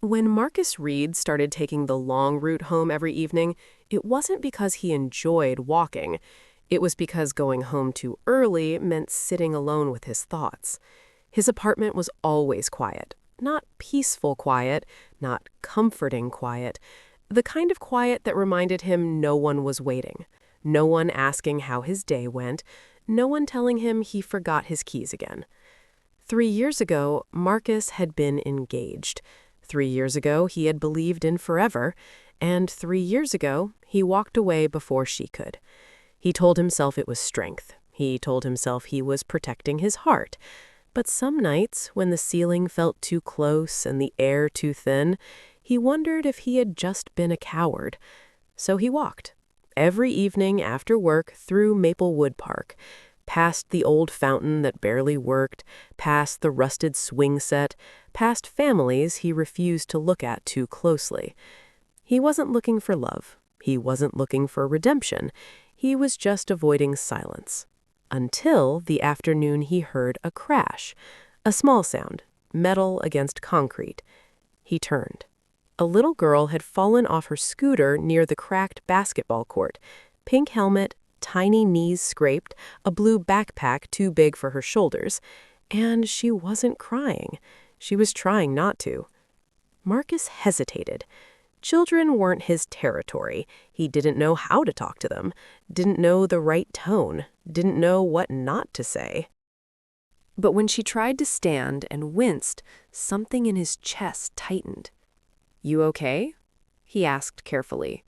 When Marcus Reed started taking the long route home every evening, it wasn't because he enjoyed walking. It was because going home too early meant sitting alone with his thoughts. His apartment was always quiet. Not peaceful quiet, not comforting quiet. The kind of quiet that reminded him no one was waiting. No one asking how his day went. No one telling him he forgot his keys again. 3 years ago, Marcus had been engaged. 3 years ago, he had believed in forever, and 3 years ago, he walked away before she could. He told himself it was strength. He told himself he was protecting his heart. But some nights, when the ceiling felt too close and the air too thin, he wondered if he had just been a coward. So he walked, every evening after work through Maplewood Park, past the old fountain that barely worked, past the rusted swing set, past families he refused to look at too closely. He wasn't looking for love. He wasn't looking for redemption. He was just avoiding silence. Until the afternoon he heard a crash, a small sound, metal against concrete. He turned. A little girl had fallen off her scooter near the cracked basketball court. Pink helmet, tiny knees scraped, a blue backpack too big for her shoulders. And she wasn't crying. She was trying not to. Marcus hesitated. Children weren't his territory. He didn't know how to talk to them, didn't know the right tone, didn't know what not to say. But when she tried to stand and winced, something in his chest tightened. "You okay?" he asked carefully.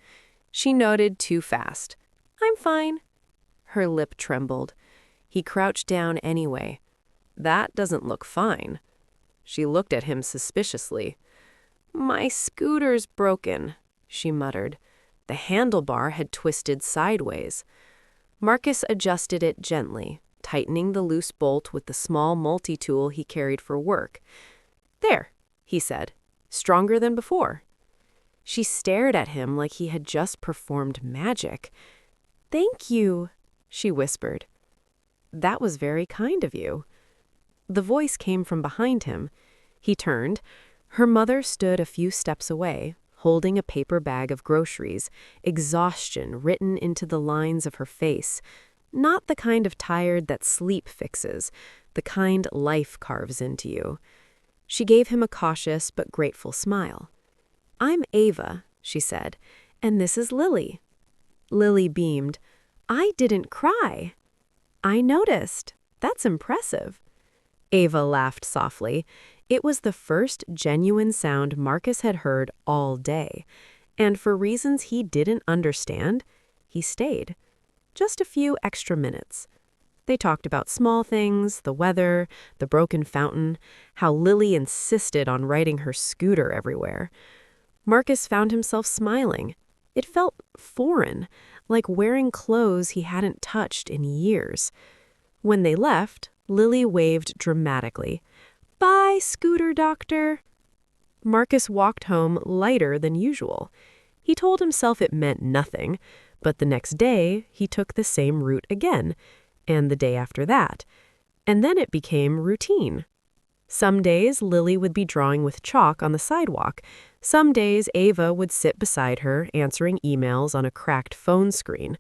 She nodded too fast. "I'm fine." Her lip trembled. He crouched down anyway. "That doesn't look fine." She looked at him suspiciously. "My scooter's broken," she muttered. The handlebar had twisted sideways. Marcus adjusted it gently, tightening the loose bolt with the small multi-tool he carried for work. "There," he said, "stronger than before." She stared at him like he had just performed magic. "Thank you," she whispered. "That was very kind of you." The voice came from behind him. He turned. Her mother stood a few steps away, holding a paper bag of groceries, exhaustion written into the lines of her face. Not the kind of tired that sleep fixes, the kind life carves into you. She gave him a cautious but grateful smile. "I'm Ava," she said, "and this is Lily." Lily beamed. "I didn't cry." "I noticed. That's impressive." Ava laughed softly. It was the first genuine sound Marcus had heard all day. And for reasons he didn't understand, he stayed. Just a few extra minutes. They talked about small things, the weather, the broken fountain, how Lily insisted on riding her scooter everywhere. Marcus found himself smiling. It felt foreign, like wearing clothes he hadn't touched in years. When they left, Lily waved dramatically. "Bye, scooter doctor." Marcus walked home lighter than usual. He told himself it meant nothing, but the next day he took the same route again, and the day after that. And then it became routine. Some days Lily would be drawing with chalk on the sidewalk. Some days Ava would sit beside her, answering emails on a cracked phone screen.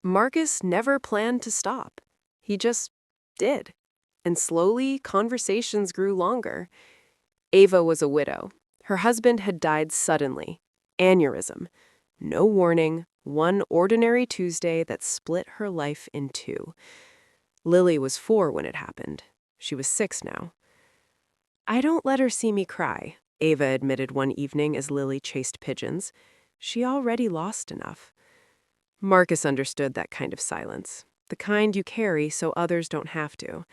Marcus never planned to stop. He just did. And slowly, conversations grew longer. Ava was a widow. Her husband had died suddenly. Aneurysm. No warning, one ordinary Tuesday that split her life in two. Lily was 4 when it happened. She was 6 now. "I don't let her see me cry," Ava admitted one evening as Lily chased pigeons. She already lost enough. Marcus understood that kind of silence, the kind you carry so others don't have to.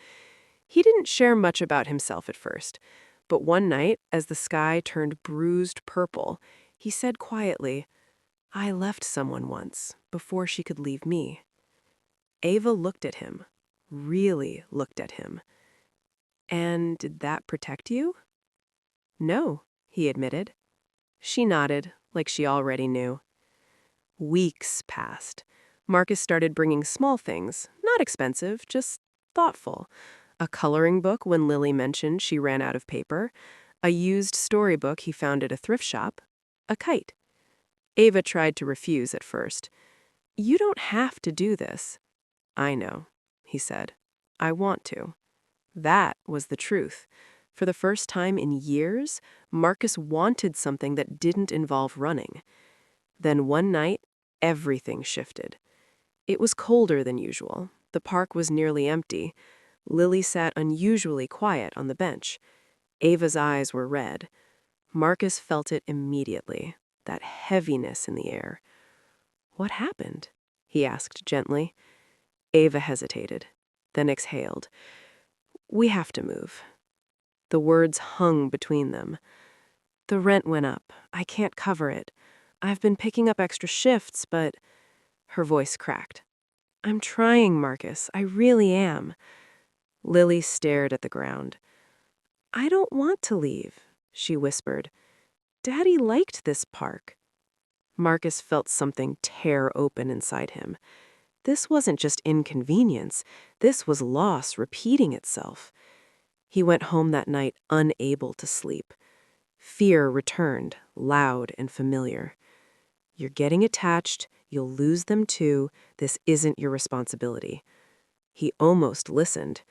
He didn't share much about himself at first, but one night, as the sky turned bruised purple, he said quietly, "I left someone once, before she could leave me." Ava looked at him, really looked at him. "And did that protect you?" "No," he admitted. She nodded, like she already knew. Weeks passed. Marcus started bringing small things, not expensive, just thoughtful. A coloring book when Lily mentioned she ran out of paper, A used storybook he found at a thrift shop, a kite. Ava tried to refuse at first. "You don't have to do this." "I know," he said. "I want to." That was the truth. For the first time in years, Marcus wanted something that didn't involve running. Then one night, everything shifted. It was colder than usual. The park was nearly empty. Lily sat unusually quiet on the bench. Ava's eyes were red. Marcus felt it immediately, that heaviness in the air. "What happened?" he asked gently. Ava hesitated, then exhaled. "We have to move." The words hung between them. "The rent went up. I can't cover it. I've been picking up extra shifts, but—" Her voice cracked. "I'm trying, Marcus. I really am." Lily stared at the ground. "I don't want to leave," she whispered. "Daddy liked this park." Marcus felt something tear open inside him. This wasn't just inconvenience. This was loss repeating itself. He went home that night unable to sleep. Fear returned, loud and familiar. "You're getting attached. You'll lose them too. This isn't your responsibility." He almost listened.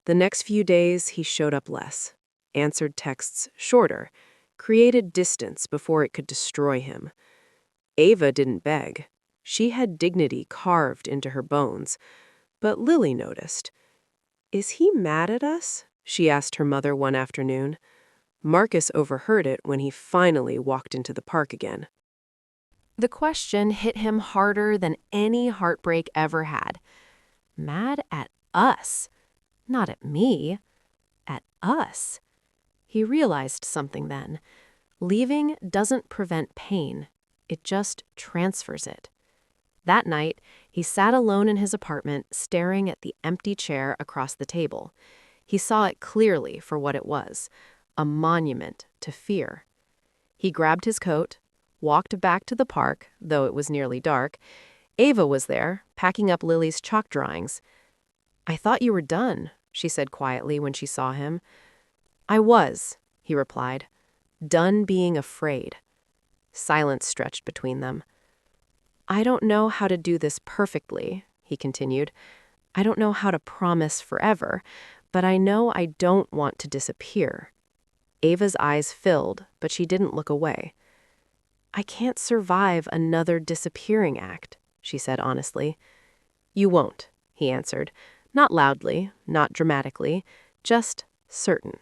The next few days, he showed up less, answered texts shorter, created distance before it could destroy him. Ava didn't beg. She had dignity carved into her bones. But Lily noticed. "Is he mad at us?" she asked her mother one afternoon. Marcus overheard it when he finally walked into the park again. The question hit him harder than any heartbreak ever had. Mad at us? Not at me. At us. He realized something then. Leaving doesn't prevent pain. It just transfers it. That night, he sat alone in his apartment, staring at the empty chair across the table. He saw it clearly for what it was, a monument to fear. He grabbed his coat, walked back to the park, though it was nearly dark. Ava was there, packing up Lily's chalk drawings. "I thought you were done," she said quietly when she saw him. "I was," he replied, "done being afraid." Silence stretched between them. "I don't know how to do this perfectly," he continued. "I don't know how to promise forever, but I know I don't want to disappear." Ava's eyes filled, but she didn't look away. "I can't survive another disappearing act," she said honestly. "You won't," he answered, not loudly, not dramatically, just certain.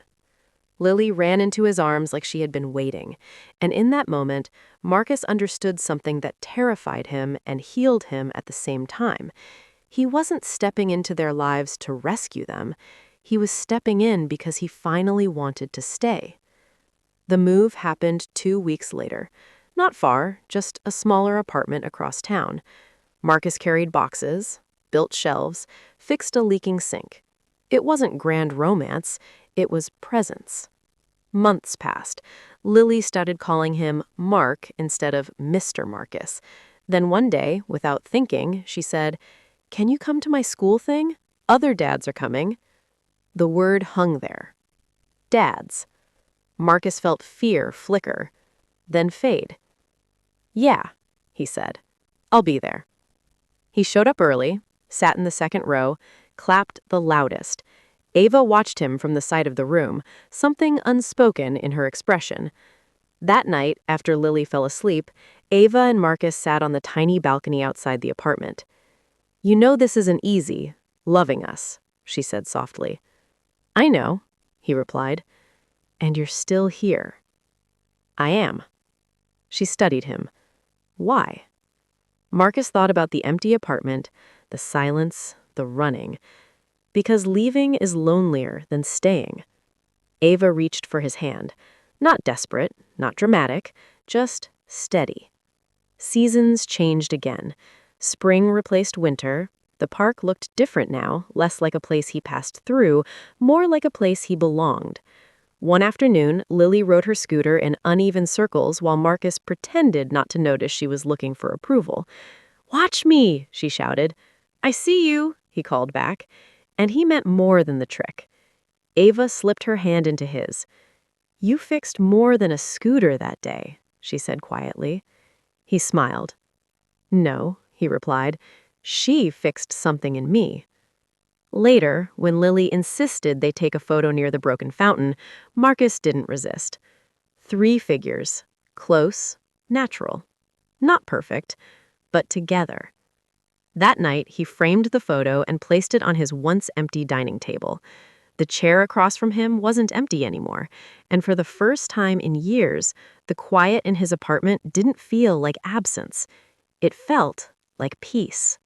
Lily ran into his arms like she had been waiting, and in that moment, Marcus understood something that terrified him and healed him at the same time. He wasn't stepping into their lives to rescue them. He was stepping in because he finally wanted to stay. The move happened 2 weeks later. Not far, just a smaller apartment across town. Marcus carried boxes, built shelves, fixed a leaking sink. It wasn't grand romance, it was presence. Months passed. Lily started calling him Mark instead of Mr. Marcus. Then one day, without thinking, she said, "Can you come to my school thing? Other dads are coming." The word hung there. Dads. Marcus felt fear flicker, then fade. "Yeah," he said. "I'll be there." He showed up early, sat in the second row, clapped the loudest. Ava watched him from the side of the room, something unspoken in her expression. That night, after Lily fell asleep, Ava and Marcus sat on the tiny balcony outside the apartment. "You know this isn't easy, loving us," she said softly. "I know," he replied. "And you're still here." "I am." She studied him. "Why?" Marcus thought about the empty apartment, the silence, the running. "Because leaving is lonelier than staying." Ava reached for his hand. Not desperate, not dramatic, just steady. Seasons changed again. Spring replaced winter. The park looked different now, less like a place he passed through, more like a place he belonged. One afternoon, Lily rode her scooter in uneven circles while Marcus pretended not to notice she was looking for approval. "Watch me," she shouted. "I see you," he called back. And he meant more than the trick. Ava slipped her hand into his. "You fixed more than a scooter that day," she said quietly. He smiled. "No," he replied. "She fixed something in me." Later, when Lily insisted they take a photo near the broken fountain, Marcus didn't resist. 3 figures. Close, natural. Not perfect, but together. That night, he framed the photo and placed it on his once-empty dining table. The chair across from him wasn't empty anymore, and for the first time in years, the quiet in his apartment didn't feel like absence. It felt like peace.